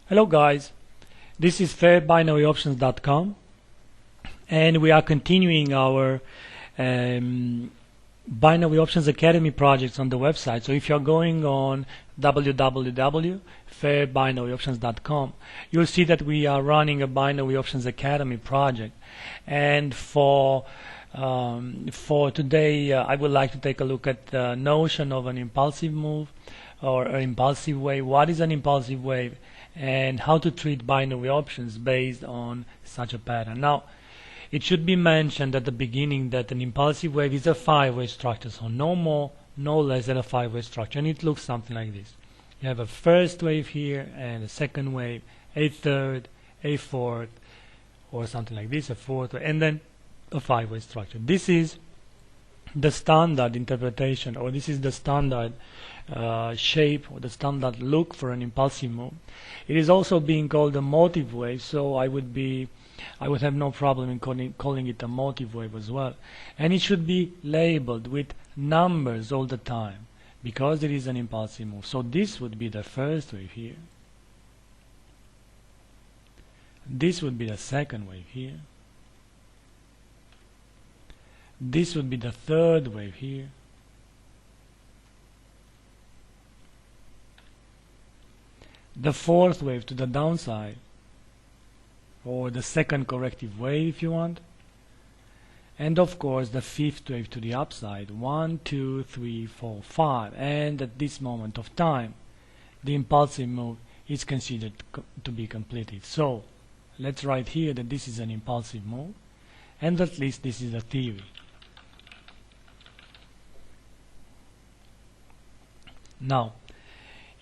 Hello guys, this is fairbinaryoptions.com and we are continuing our Binary Options Academy projects on the website. So if you're going on www.fairbinaryoptions.com, you'll see that we are running a Binary Options Academy project, and for today I would like to take a look at the notion of an impulsive move or an impulsive wave. What is an impulsive wave, and how to treat binary options based on such a pattern. Now, it should be mentioned at the beginning that an impulsive wave is a five-way structure, so no more, no less than a five-way structure, and it looks something like this. You have a first wave here, and a second wave, a third, a fourth, or something like this, a fourth, and then a five-way structure. This is the standard interpretation, or this is the standard shape or the standard look for an impulsive move. It is also being called a motive wave, so I would have no problem in calling it a motive wave as well. And it should be labeled with numbers all the time because it is an impulsive move. So this would be the first wave here. This would be the second wave here. This would be the third wave here. The fourth wave to the downside, or the second corrective wave if you want, and of course the fifth wave to the upside. 1, 2, 3, 4, 5, and at this moment of time the impulsive move is considered to be completed. So let's write here that this is an impulsive move, and at least this is a theory. Now,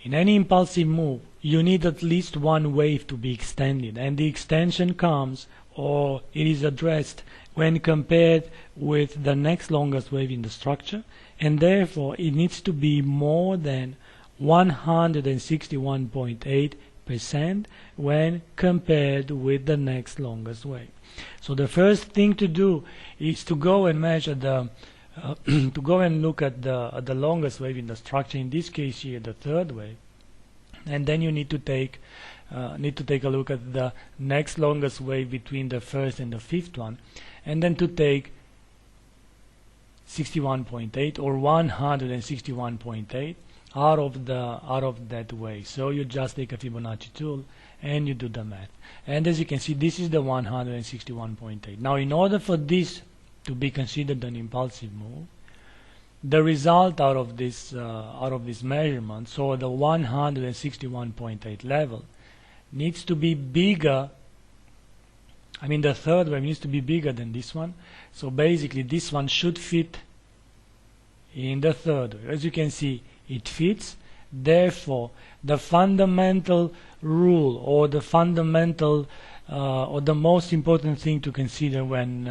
in any impulsive move, you need at least one wave to be extended, and the extension comes, or it is addressed, when compared with the next longest wave in the structure, and therefore it needs to be more than 161.8% when compared with the next longest wave. So the first thing to do is to go and measure the to go and look at the longest wave in the structure, in this case here the third wave, and then you need to take a look at the next longest wave between the first and the fifth one, and then to take 61.8 or 161.8 out of that wave. So you just take a Fibonacci tool and you do the math, and as you can see, this is the 161.8. Now, in order for this to be considered an impulsive move, the result out of this measurement, so the 161.8 level, needs to be bigger. I mean, the third wave needs to be bigger than this one. So basically, this one should fit in the third wave. As you can see, it fits. Therefore, the fundamental rule, or the fundamental or the most important thing to consider when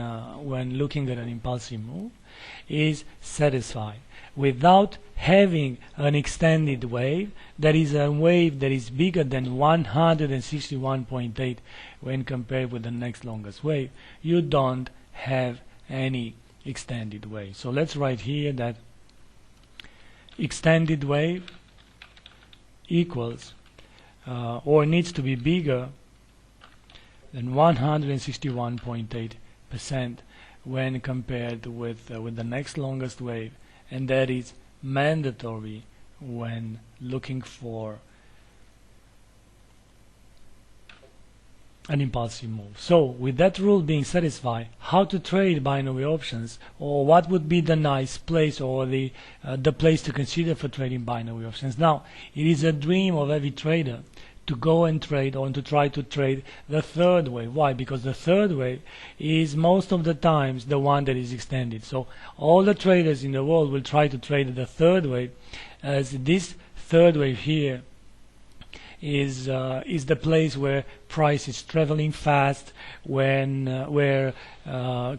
looking at an impulsive move is satisfied. Without having an extended wave, that is a wave that is bigger than 161.8 when compared with the next longest wave, you don't have any extended wave. So let's write here that extended wave equals or needs to be bigger than 161.8% when compared with the next longest wave, and that is mandatory when looking for an impulsive move. So with that rule being satisfied, how to trade binary options, or what would be the nice place, or the place to consider for trading binary options. Now, it is a dream of every trader to go and trade, or to try to trade the third wave. Why? Because the third wave is most of the times the one that is extended. So all the traders in the world will try to trade the third wave, as this third wave here is the place where price is traveling fast, where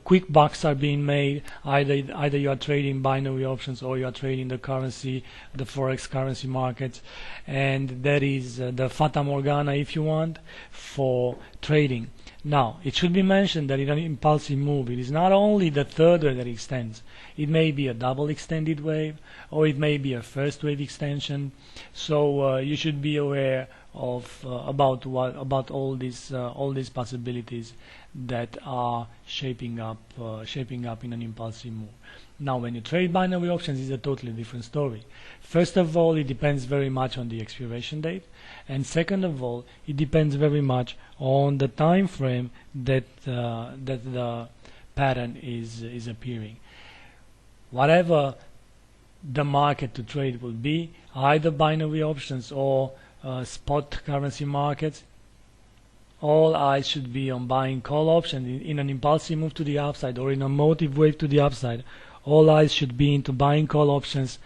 quick bucks are being made. Either you are trading binary options, or you are trading the currency, the forex currency markets, and that is the Fata Morgana, if you want, for trading. Now, it should be mentioned that in an impulsive move, it is not only the third wave that extends. It may be a double extended wave, or it may be a first wave extension. So you should be aware of about all these possibilities that are shaping up in an impulsive move. Now, when you trade binary options, it's a totally different story. First of all, it depends very much on the expiration date, and second of all, it depends very much on the time frame that the pattern is appearing. Whatever the market to trade will be, either binary options or spot currency markets, all eyes should be on buying call options in an impulsive move to the upside or in a motive wave to the upside. All eyes should be into buying call options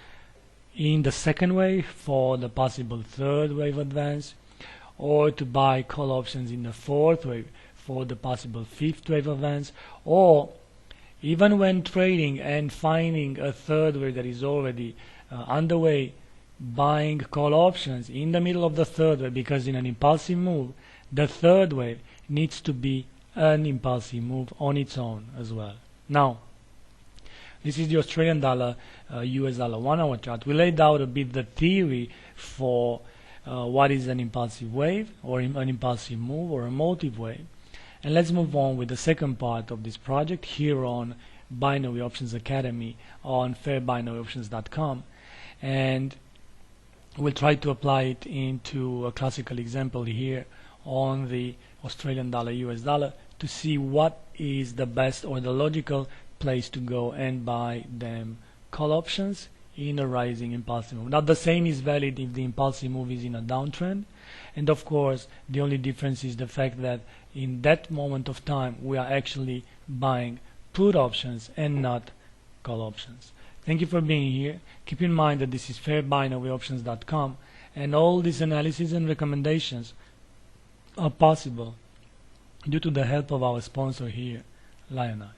in the second wave for the possible third wave advance, or to buy call options in the fourth wave for the possible fifth wave advance, or even when trading and finding a third wave that is already underway, buying call options in the middle of the third wave, because in an impulsive move the third wave needs to be an impulsive move on its own as well. Now, this is the Australian dollar US dollar 1 hour chart. We laid out a bit the theory for what is an impulsive wave or an impulsive move or a motive wave. And let's move on with the second part of this project here on Binary Options Academy on fairbinaryoptions.com, and we'll try to apply it into a classical example here on the Australian dollar US dollar to see what is the best or the logical place to go and buy them call options in a rising impulsive move. Now, the same is valid if the impulsive move is in a downtrend, and of course the only difference is the fact that in that moment of time we are actually buying put options and not call options. Thank you for being here. Keep in mind that this is fairbinaryoptions.com, and all these analysis and recommendations are possible due to the help of our sponsor here, Lioneye.